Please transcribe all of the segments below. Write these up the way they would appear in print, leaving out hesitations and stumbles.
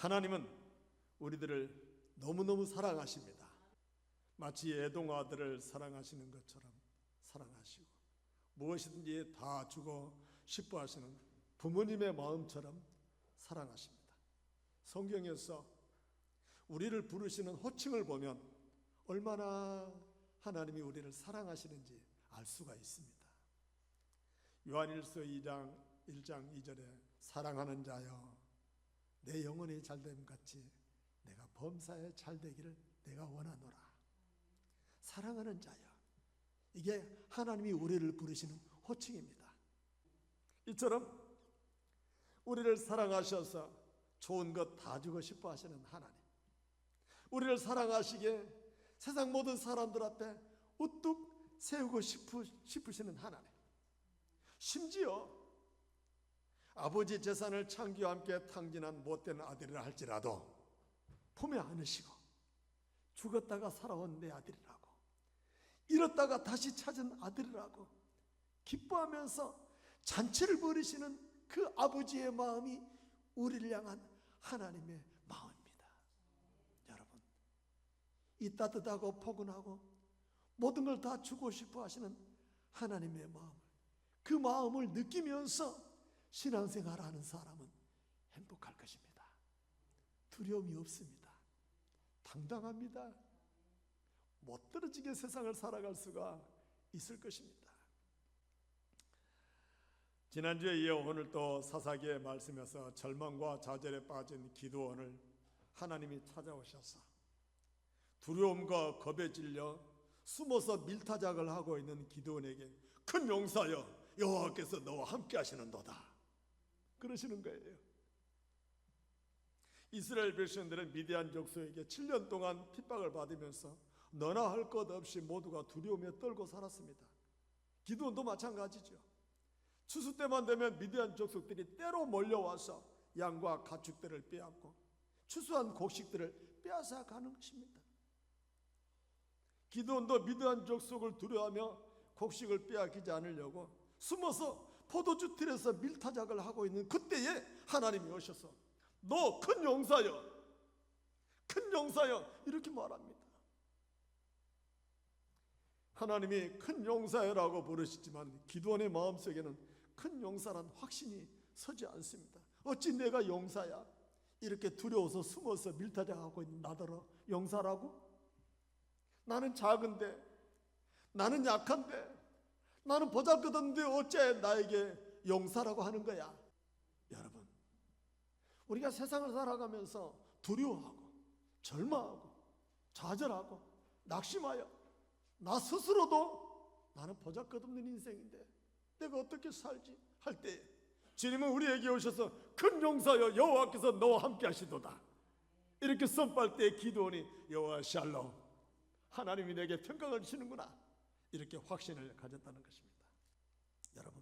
하나님은 우리들을 너무너무 사랑하십니다. 마치 애동아들을 사랑하시는 것처럼 사랑하시고 무엇이든지 다 주고 싶어 하시는 부모님의 마음처럼 사랑하십니다. 성경에서 우리를 부르시는 호칭을 보면 얼마나 하나님이 우리를 사랑하시는지 알 수가 있습니다. 요한일서 1장 2절에 사랑하는 자여 내 영혼이 잘됨 같이 내가 범사에 잘되기를 내가 원하노라. 사랑하는 자여, 이게 하나님이 우리를 부르시는 호칭입니다. 이처럼 우리를 사랑하셔서 좋은 것 다 주고 싶어 하시는 하나님, 우리를 사랑하시기에 세상 모든 사람들 앞에 우뚝 세우고 싶으시는 하나님, 심지어 아버지 재산을 창기와 함께 탕진한 못된 아들이라 할지라도 품에 안으시고 죽었다가 살아온 내 아들이라고, 잃었다가 다시 찾은 아들이라고 기뻐하면서 잔치를 벌이시는 그 아버지의 마음이 우리를 향한 하나님의 마음입니다. 여러분, 이 따뜻하고 포근하고 모든 걸 다 주고 싶어 하시는 하나님의 마음을, 그 마음을 느끼면서 신앙생활하는 사람은 행복할 것입니다. 두려움이 없습니다. 당당합니다. 못 떨어지게 세상을 살아갈 수가 있을 것입니다. 지난주에 이어 오늘 또 사사기의 말씀에서 절망과 좌절에 빠진 기드온을 하나님이 찾아오셔서 두려움과 겁에 질려 숨어서 밀타작을 하고 있는 기드온에게 큰 용사여 여호와께서 너와 함께 하시는도다 그러시는 거예요. 이스라엘 백성들은 미디안 족속에게 7년 동안 핍박을 받으면서 너나 할 것 없이 모두가 두려움에 떨고 살았습니다. 기드온도 마찬가지죠. 추수 때만 되면 미디안 족속들이 때로 몰려와서 양과 가축들을 빼앗고 추수한 곡식들을 빼앗아 가는 것입니다. 기드온도 미디안 족속을 두려워하며 곡식을 빼앗기지 않으려고 숨어서 포도주 틀에서 밀타작을 하고 있는 그때에 하나님이 오셔서 너 큰 용사여, 큰 용사여 이렇게 말합니다. 하나님이 큰 용사여라고 부르시지만 기드온의 마음속에는 큰 용사란 확신이 서지 않습니다. 어찌 내가 용사야? 이렇게 두려워서 숨어서 밀타작하고 있는 나더러 용사라고? 나는 작은데, 나는 약한데, 나는 보잘것없는데 어째 나에게 용사라고 하는 거야? 여러분, 우리가 세상을 살아가면서 두려워하고 절망하고 좌절하고 낙심하여 나 스스로도 나는 보잘것없는 인생인데 내가 어떻게 살지 할 때 주님은 우리에게 오셔서 큰 용사여 여호와께서 너와 함께 하시도다 이렇게 선포할 때 기드온이 여호와 샬롬, 하나님이 내게 평강을 주시는구나 이렇게 확신을 가졌다는 것입니다. 여러분,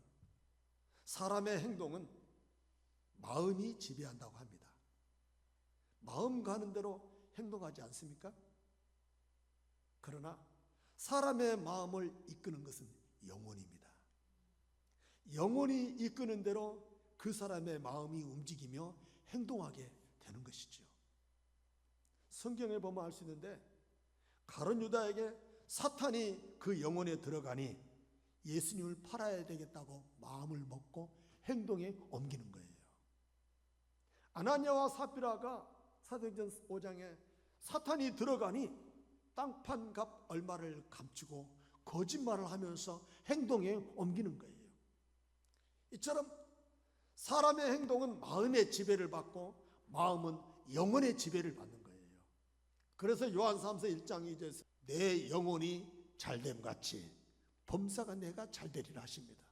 사람의 행동은 마음이 지배한다고 합니다. 마음 가는 대로 행동하지 않습니까? 그러나 사람의 마음을 이끄는 것은 영혼입니다. 영혼이 이끄는 대로 그 사람의 마음이 움직이며 행동하게 되는 것이죠. 성경에 보면 알 수 있는데 가룟 유다에게 사탄이 그 영혼에 들어가니 예수님을 팔아야 되겠다고 마음을 먹고 행동에 옮기는 거예요. 아나니아와 삽비라가 사도행전 5장에 사탄이 들어가니 땅판 값 얼마를 감추고 거짓말을 하면서 행동에 옮기는 거예요. 이처럼 사람의 행동은 마음의 지배를 받고 마음은 영혼의 지배를 받는 거예요. 그래서 요한 3서 1장 2절에서 내 영혼이 잘됨 같이 범사가 내가 잘되리라 하십니다.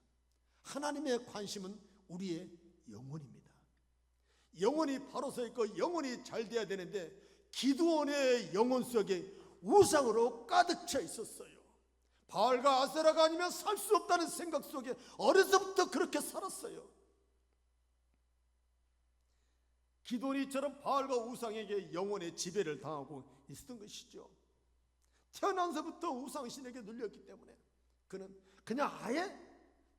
하나님의 관심은 우리의 영혼입니다. 영혼이 바로 서 있고 영혼이 잘 돼야 되는데 기드온의 영혼 속에 우상으로 가득 차 있었어요. 바알과 아세라가 아니면 살 수 없다는 생각 속에 어려서부터 그렇게 살았어요. 기드온이처럼 바알과 우상에게 영혼의 지배를 당하고 있었던 것이죠. 태어나서부터 우상신에게 눌렸기 때문에 그는 그냥 아예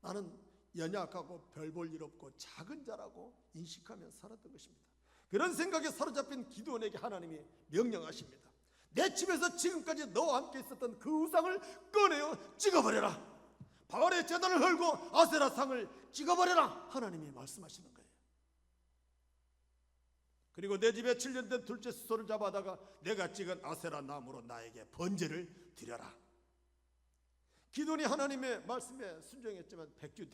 나는 연약하고 별 볼 일 없고 작은 자라고 인식하며 살았던 것입니다. 그런 생각에 사로잡힌 기드온에게 하나님이 명령하십니다. 내 집에서 지금까지 너와 함께 있었던 그 우상을 꺼내어 찍어버려라. 바알의 제단을 헐고 아세라 상을 찍어버려라. 하나님이 말씀하시는 거예요. 그리고 내 집에 7년 된 둘째 수소를 잡아다가 내가 찍은 아세라 나무로 나에게 번제를 드려라. 기드온이 하나님의 말씀에 순종했지만 백주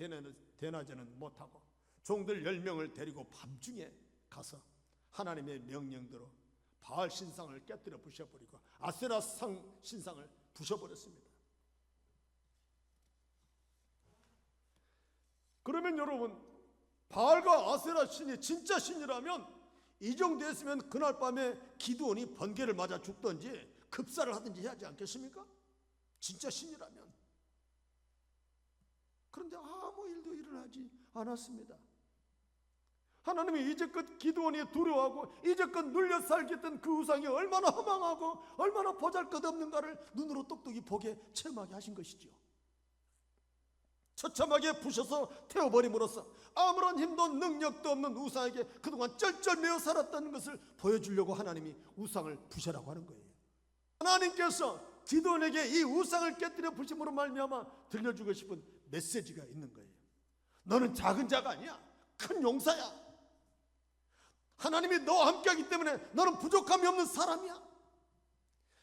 대낮에는 못하고 종들 10명을 데리고 밤중에 가서 하나님의 명령대로 바알 신상을 깨뜨려 부셔버리고 아세라 상 신상을 부셔버렸습니다. 그러면 여러분, 바알과 아세라 신이 진짜 신이라면 이 정도 했으면 그날 밤에 기드온이 번개를 맞아 죽든지 급사를 하든지 해야지 않겠습니까? 진짜 신이라면. 그런데 아무 일도 일어나지 않았습니다. 하나님이 이제껏 기드온이 두려워하고 이제껏 눌려 살겠던 그 우상이 얼마나 허망하고 얼마나 보잘것없는가를 눈으로 똑똑히 보게 체험하게 하신 것이지요. 처참하게 부셔서 태워버림으로써 아무런 힘도 능력도 없는 우상에게 그동안 쩔쩔매어 살았다는 것을 보여주려고 하나님이 우상을 부셔라고 하는 거예요. 하나님께서 기드온에게 이 우상을 깨뜨려 부심으로 말미암아 들려주고 싶은 메시지가 있는 거예요. 너는 작은 자가 아니야. 큰 용사야. 하나님이 너와 함께하기 때문에 너는 부족함이 없는 사람이야.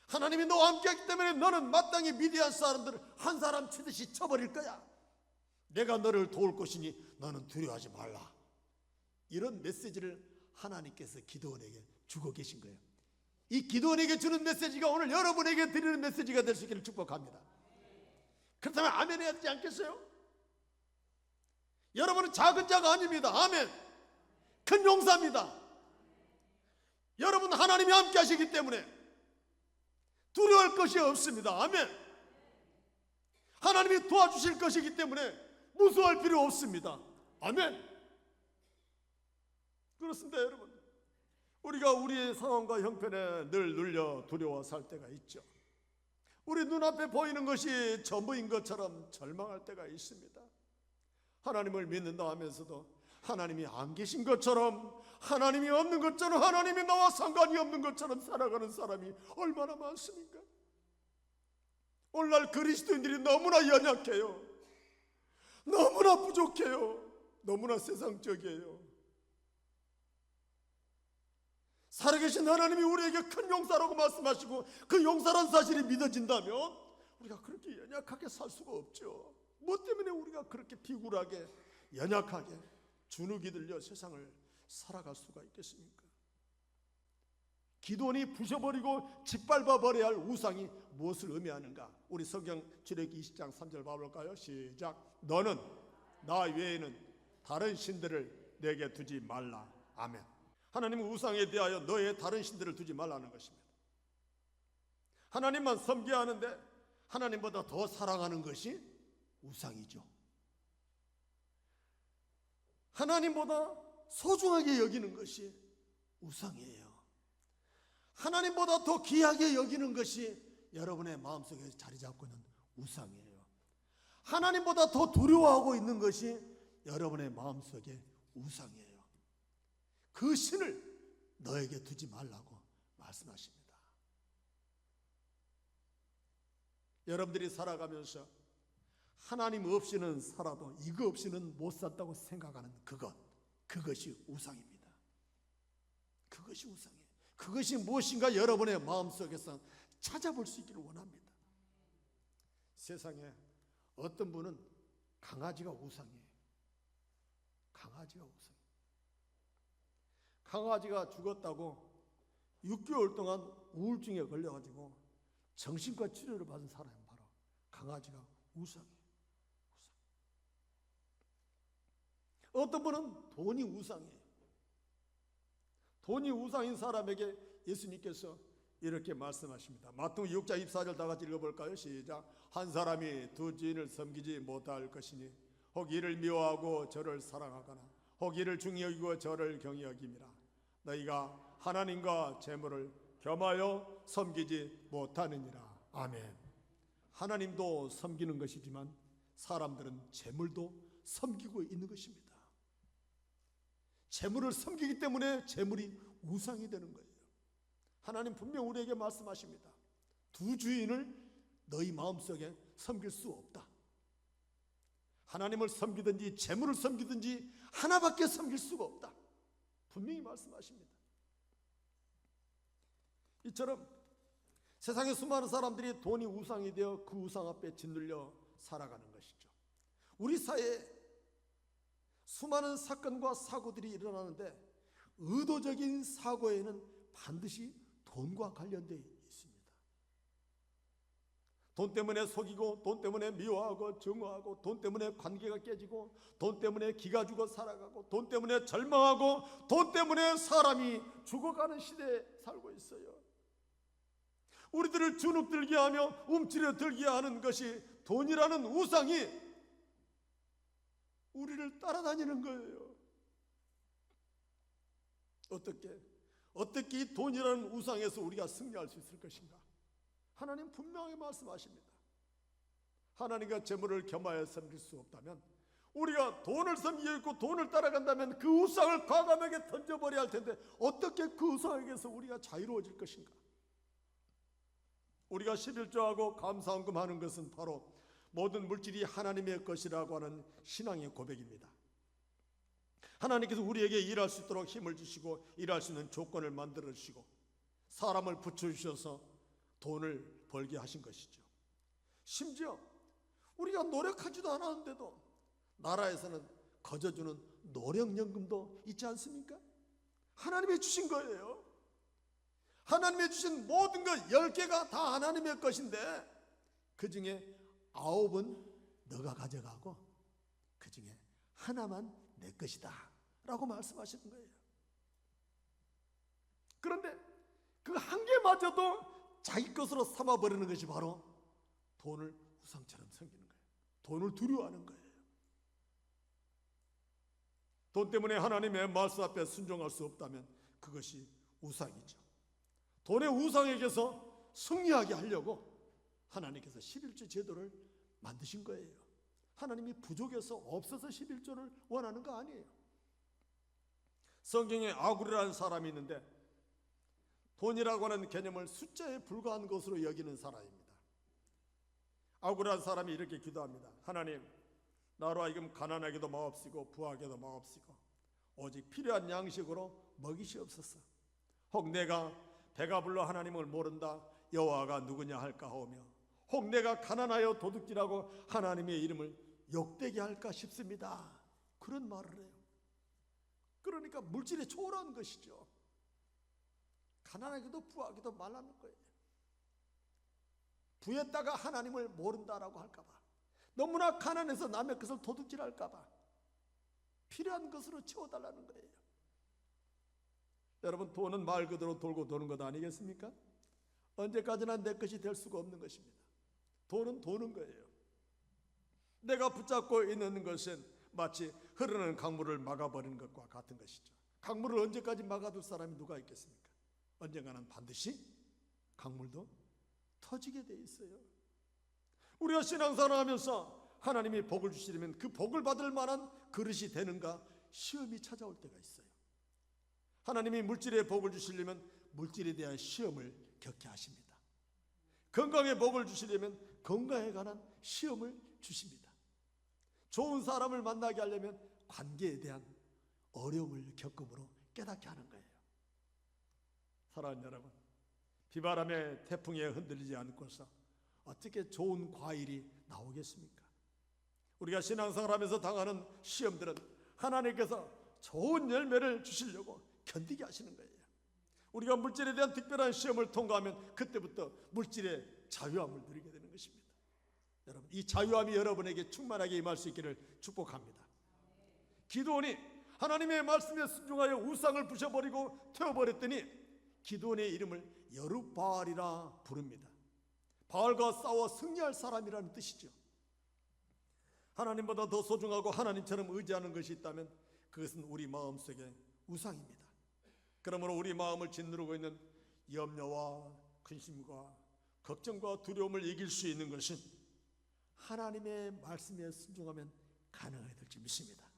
하나님이 너와 함께하기 때문에 너는 마땅히 미디안 사람들을 한 사람 치듯이 쳐버릴 거야. 내가 너를 도울 것이니 너는 두려워하지 말라. 이런 메시지를 하나님께서 기드온에게 주고 계신 거예요. 이 기드온에게 주는 메시지가 오늘 여러분에게 드리는 메시지가 될 수 있기를 축복합니다. 그렇다면 아멘 해야 되지 않겠어요? 여러분은 작은 자가 아닙니다. 아멘. 큰 용사입니다. 여러분 하나님이 함께 하시기 때문에 두려워할 것이 없습니다. 아멘. 하나님이 도와주실 것이기 때문에 무서워할 필요 없습니다. 아멘. 그렇습니다. 여러분, 우리가 우리의 상황과 형편에 늘 눌려 두려워 살 때가 있죠. 우리 눈앞에 보이는 것이 전부인 것처럼 절망할 때가 있습니다. 하나님을 믿는다 하면서도 하나님이 안 계신 것처럼, 하나님이 없는 것처럼, 하나님이 나와 상관이 없는 것처럼 살아가는 사람이 얼마나 많습니까? 오늘날 그리스도인들이 너무나 연약해요. 너무나 부족해요. 너무나 세상적이에요. 살아계신 하나님이 우리에게 큰 용사라고 말씀하시고 그 용사란 사실이 믿어진다면 우리가 그렇게 연약하게 살 수가 없죠. 뭐 때문에 우리가 그렇게 비굴하게 연약하게 주눅이 들려 세상을 살아갈 수가 있겠습니까? 기드온이 부셔버리고 짓밟아 버려야 할 우상이 무엇을 의미하는가? 우리 성경 출애굽기 20장 3절 봐볼까요? 시작. 너는 나 외에는 다른 신들을 내게 두지 말라. 아멘. 하나님은 우상에 대하여 너의 다른 신들을 두지 말라는 것입니다. 하나님만 섬겨야 하는데 하나님보다 더 사랑하는 것이 우상이죠. 하나님보다 소중하게 여기는 것이 우상이에요. 하나님보다 더 귀하게 여기는 것이 여러분의 마음속에 자리 잡고 있는 우상이에요. 하나님보다 더 두려워하고 있는 것이 여러분의 마음속에 우상이에요. 그 신을 너에게 두지 말라고 말씀하십니다. 여러분들이 살아가면서 하나님 없이는 살아도 이거 없이는 못 산다고 생각하는 그것이 우상입니다. 그것이 우상이에요. 그것이 무엇인가 여러분의 마음속에서 찾아볼 수 있기를 원합니다. 세상에 어떤 분은 강아지가 우상이에요. 강아지가 우상. 강아지가 죽었다고 6개월 동안 우울증에 걸려가지고 정신과 치료를 받은 사람이 바로 강아지가 우상이에요. 어떤 분은 돈이 우상이에요. 돈이 우상인 사람에게 예수님께서 이렇게 말씀하십니다. 마태복음 6장 24절 다 같이 읽어볼까요? 시작. 한 사람이 두 주인을 섬기지 못할 것이니 혹 이를 미워하고 저를 사랑하거나 혹 이를 중히 여기고 저를 경히 여김이라. 너희가 하나님과 재물을 겸하여 섬기지 못하느니라. 아멘. 하나님도 섬기는 것이지만 사람들은 재물도 섬기고 있는 것입니다. 재물을 섬기기 때문에 재물이 우상이 되는 거예요. 하나님 분명 우리에게 말씀하십니다. 두 주인을 너희 마음속에 섬길 수 없다. 하나님을 섬기든지 재물을 섬기든지 하나밖에 섬길 수가 없다. 분명히 말씀하십니다. 이처럼 세상의 수많은 사람들이 돈이 우상이 되어 그 우상 앞에 짓눌려 살아가는 것이죠. 우리 사회에 수많은 사건과 사고들이 일어나는데 의도적인 사고에는 반드시 돈과 관련되어 있습니다. 돈 때문에 속이고, 돈 때문에 미워하고 증오하고, 돈 때문에 관계가 깨지고, 돈 때문에 기가 죽어 살아가고, 돈 때문에 절망하고, 돈 때문에 사람이 죽어가는 시대에 살고 있어요. 우리들을 주눅들게 하며 움츠려 들게 하는 것이 돈이라는 우상이 우리를 따라다니는 거예요. 어떻게 이 돈이라는 우상에서 우리가 승리할 수 있을 것인가? 하나님 분명히 말씀하십니다. 하나님과 재물을 겸하여 섬길 수 없다면, 우리가 돈을 섬기고 있고 돈을 따라간다면 그 우상을 과감하게 던져버려야 할 텐데 어떻게 그 우상에게서 우리가 자유로워질 것인가? 우리가 11조하고 감사헌금 하는 것은 바로 모든 물질이 하나님의 것이라고 하는 신앙의 고백입니다. 하나님께서 우리에게 일할 수 있도록 힘을 주시고 일할 수 있는 조건을 만들어 주시고 사람을 붙여주셔서 돈을 벌게 하신 것이죠. 심지어 우리가 노력하지도 않았는데도 나라에서는 거저주는 노령연금도 있지 않습니까? 하나님이 주신 거예요. 하나님이 주신 모든 것 10개가 다 하나님의 것인데 그 중에 9은 너가 가져가고 그 중에 하나만 내 것이다 라고 말씀하시는 거예요. 그런데 그 한 개마저도 자기 것으로 삼아버리는 것이 바로 돈을 우상처럼 섬기는 거예요. 돈을 두려워하는 거예요. 돈 때문에 하나님의 말씀 앞에 순종할 수 없다면 그것이 우상이죠. 돈의 우상에게서 승리하게 하려고 하나님께서 11조 제도를 만드신 거예요. 하나님이 부족해서 없어서 11조를 원하는 거 아니에요. 성경에 아굴이라는 사람이 있는데 돈이라고 하는 개념을 숫자에 불과한 것으로 여기는 사람입니다. 아굴이라는 사람이 이렇게 기도합니다. 하나님, 나로 하여금 가난하게도 마옵시고 부하게도 마옵시고 오직 필요한 양식으로 먹이시옵소서. 혹 내가 배가 불러 하나님을 모른다 여호와가 누구냐 할까 하오며 혹 내가 가난하여 도둑질하고 하나님의 이름을 욕되게 할까 싶습니다. 그런 말을 해요. 그러니까 물질에 초월한 것이죠. 가난하게도 부하게도 말하는 거예요. 부했다가 하나님을 모른다라고 할까 봐, 너무나 가난해서 남의 것을 도둑질할까 봐 필요한 것으로 채워달라는 거예요. 여러분, 돈은 말 그대로 돌고 도는 것 아니겠습니까? 언제까지나 내 것이 될 수가 없는 것입니다. 돈은 도는 거예요. 내가 붙잡고 있는 것은 마치 흐르는 강물을 막아버리는 것과 같은 것이죠. 강물을 언제까지 막아둘 사람이 누가 있겠습니까? 언젠가는 반드시 강물도 터지게 돼 있어요. 우리가 신앙생활을 하면서 하나님이 복을 주시려면 그 복을 받을 만한 그릇이 되는가 시험이 찾아올 때가 있어요. 하나님이 물질에 복을 주시려면 물질에 대한 시험을 겪게 하십니다. 건강에 복을 주시려면 건강에 관한 시험을 주십니다. 좋은 사람을 만나게 하려면 관계에 대한 어려움을 겪음으로 깨닫게 하는 거예요. 사랑하는 여러분, 비바람에 태풍에 흔들리지 않고서 어떻게 좋은 과일이 나오겠습니까? 우리가 신앙생활하면서 당하는 시험들은 하나님께서 좋은 열매를 주시려고 견디게 하시는 거예요. 우리가 물질에 대한 특별한 시험을 통과하면 그때부터 물질의 자유함을 누리게 되는 것입니다. 여러분, 이 자유함이 여러분에게 충만하게 임할 수 있기를 축복합니다. 기드온이 하나님의 말씀에 순종하여 우상을 부셔버리고 태워버렸더니 기드온의 이름을 여룹바알이라 부릅니다. 바알과 싸워 승리할 사람이라는 뜻이죠. 하나님보다 더 소중하고 하나님처럼 의지하는 것이 있다면 그것은 우리 마음속의 우상입니다. 그러므로 우리 마음을 짓누르고 있는 염려와 근심과 걱정과 두려움을 이길 수 있는 것은 하나님의 말씀에 순종하면 가능하게 될지 믿습니다.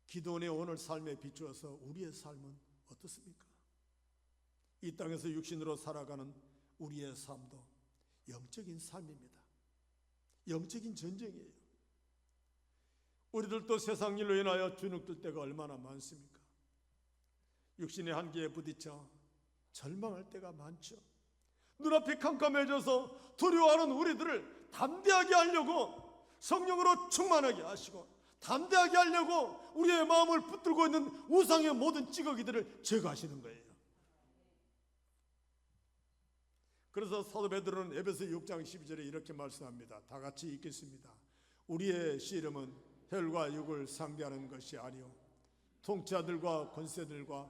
기도원의 오늘 삶에 비추어서 우리의 삶은 어떻습니까? 이 땅에서 육신으로 살아가는 우리의 삶도 영적인 삶입니다. 영적인 전쟁이에요. 우리들도 세상 일로 인하여 주눅들 때가 얼마나 많습니까? 육신의 한계에 부딪혀 절망할 때가 많죠. 눈앞이 캄캄해져서 두려워하는 우리들을 담대하게 하려고 성령으로 충만하게 하시고 담대하게 하려고 우리의 마음을 붙들고 있는 우상의 모든 찌꺼기들을 제거하시는 거예요. 그래서 사도 베드로는 에베소 6장 12절에 이렇게 말씀합니다. 다 같이 읽겠습니다. 우리의 씨름은 혈과 육을 상대하는 것이 아니요 통치자들과 권세들과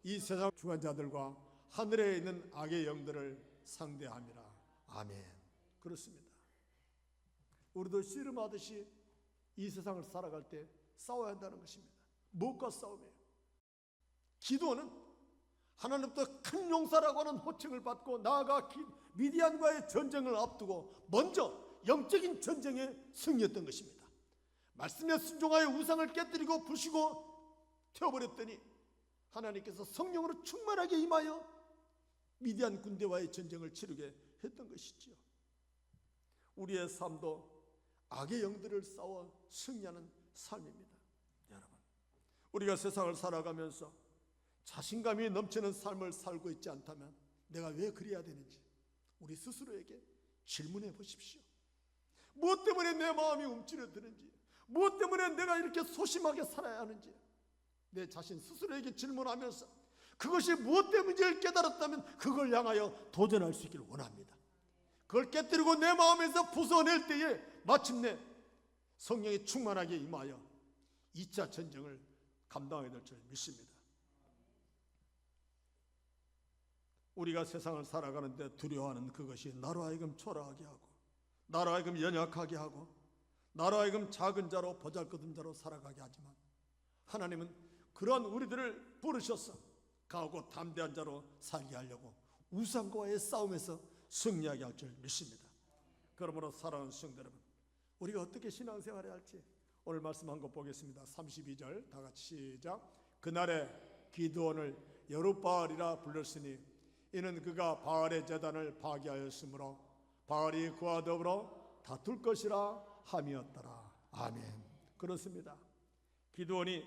이 세상 주관자들과 하늘에 있는 악의 영들을 상대함이라. 아멘. 그렇습니다. 우리도 씨름하듯이 이 세상을 살아갈 때 싸워야 한다는 것입니다. 무엇과 싸움이에요? 기도는 하나님부터 큰 용사라고 하는 호칭을 받고 나아가 미디안과의 전쟁을 앞두고 먼저 영적인 전쟁에 승리했던 것입니다. 말씀에 순종하여 우상을 깨뜨리고 부시고 태워버렸더니 하나님께서 성령으로 충만하게 임하여 미디안 군대와의 전쟁을 치르게 했던 것이지요. 우리의 삶도 악의 영들을 싸워 승리하는 삶입니다. 여러분, 우리가 세상을 살아가면서 자신감이 넘치는 삶을 살고 있지 않다면 내가 왜 그래야 되는지 우리 스스로에게 질문해 보십시오. 무엇 때문에 내 마음이 움츠러드는지, 무엇 때문에 내가 이렇게 소심하게 살아야 하는지 내 자신 스스로에게 질문하면서 그것이 무엇 때문인지를 깨달았다면 그걸 향하여 도전할 수 있기를 원합니다. 그걸 깨뜨리고 내 마음에서 부숴낼 때에 마침내 성령이 충만하게 임하여 2차 전쟁을 감당하게 될 줄 믿습니다. 우리가 세상을 살아가는데 두려워하는 그것이 나로 하여금 초라하게 하고 나로 하여금 연약하게 하고 나로 하여금 작은 자로 보잘것없는 자로 살아가게 하지만 하나님은 그러한 우리들을 부르셔서 강하고 담대한 자로 살게 하려고 우상과의 싸움에서 승리하게 할 줄 믿습니다. 그러므로 사랑하는 성도 여러분, 우리가 어떻게 신앙생활을 할지 오늘 말씀한 것 보겠습니다. 32절 다 같이 시작. 그날에 기드온을 여룻바알이라 불렀으니 이는 그가 바알의 제단을 파괴하였으므로 바알이 그와 더불어 다툴 것이라 함이었더라. 아멘. 그렇습니다. 기드온이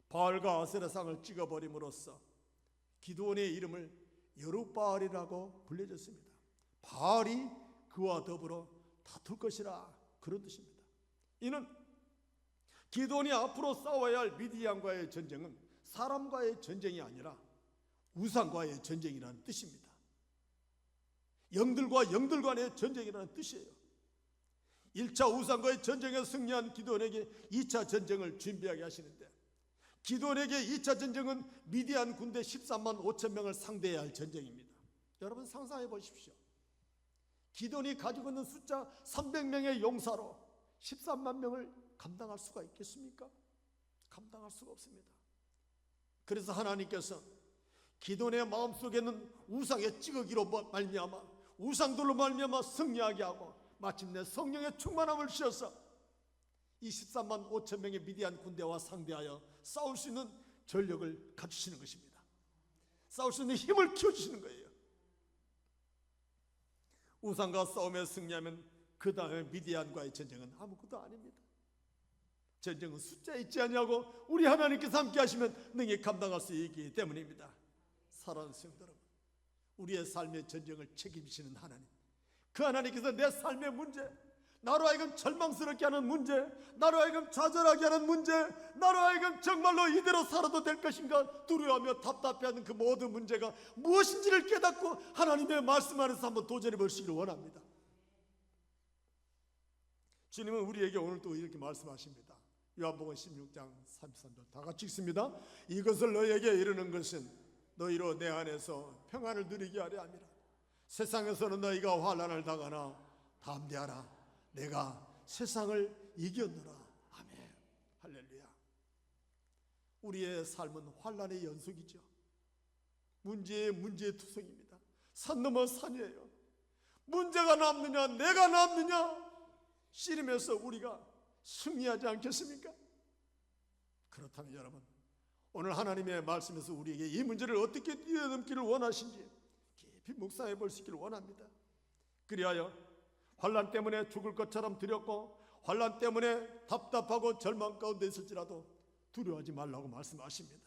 바알과 아세라상을 찍어버림으로써 기드온의 이름을 여룻바알이라고 불려졌습니다. 바알이 그와 더불어 다툴 것이라, 그런 뜻입니다. 이는 기드온이 앞으로 싸워야 할 미디안과의 전쟁은 사람과의 전쟁이 아니라 우상과의 전쟁이라는 뜻입니다. 영들과 영들 간의 전쟁이라는 뜻이에요. 1차 우상과의 전쟁에 승리한 기드온에게 2차 전쟁을 준비하게 하시는데, 기드온에게 2차 전쟁은 미디안 군대 13만 5천 명을 상대해야 할 전쟁입니다. 여러분 상상해 보십시오. 기드온이 가지고 있는 숫자 300명의 용사로 13만 명을 감당할 수가 있겠습니까? 감당할 수가 없습니다. 그래서 하나님께서 기드온의 마음속에는 우상의 찌꺼기로 말미암아 우상들로 말미암아 승리하게 하고 마침내 성령의 충만함을 주셔서 이 13만 5천 명의 미디안 군대와 상대하여 싸울 수 있는 전력을 갖추시는 것입니다. 싸울 수 있는 힘을 키워주시는 거예요. 우상과 싸움에 승리하면 그 다음에 미디안과의 전쟁은 아무것도 아닙니다. 전쟁은 숫자에 있지 않냐고 우리 하나님께서 함께 하시면 능히 감당할 수 있기 때문입니다. 사랑하는 성도 여러분, 우리의 삶의 전쟁을 책임지시는 하나님, 그 하나님께서 내 삶의 문제, 나로 하여금 절망스럽게 하는 문제, 나로 하여금 좌절하게 하는 문제, 나로 하여금 정말로 이대로 살아도 될 것인가 두려워하며 답답해하는 그 모든 문제가 무엇인지를 깨닫고 하나님의 말씀 안에서 한번 도전해 보시기를 원합니다. 주님은 우리에게 오늘 또 이렇게 말씀하십니다. 요한복음 16장 33절 다 같이 읽습니다. 이것을 너희에게 이르는 것은 너희로 내 안에서 평안을 누리게 하려 함이라. 세상에서는 너희가 환난을 당하나 담대하라. 내가 세상을 이겼노라. 아멘. 할렐루야. 우리의 삶은 환난의 연속이죠. 문제의 투성입니다. 산 넘어 산이에요. 문제가 남느냐 내가 남느냐 씨름해서 우리가 승리하지 않겠습니까? 그렇다면 여러분, 오늘 하나님의 말씀에서 우리에게 이 문제를 어떻게 뛰어넘기를 원하신지 깊이 묵상해 볼 수 있기를 원합니다. 그리하여 환난 때문에 죽을 것처럼 두렵고 환난 때문에 답답하고 절망 가운데 있을지라도 두려워하지 말라고 말씀하십니다.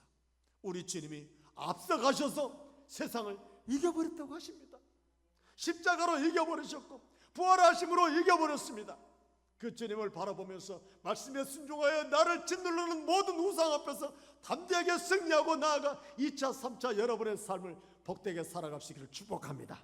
우리 주님이 앞서가셔서 세상을 이겨버렸다고 하십니다. 십자가로 이겨버리셨고 부활하심으로 이겨버렸습니다. 그 주님을 바라보면서 말씀에 순종하여 나를 짓누르는 모든 우상 앞에서 담대하게 승리하고 나아가 2차 3차 여러분의 삶을 복되게 살아가시기를 축복합니다.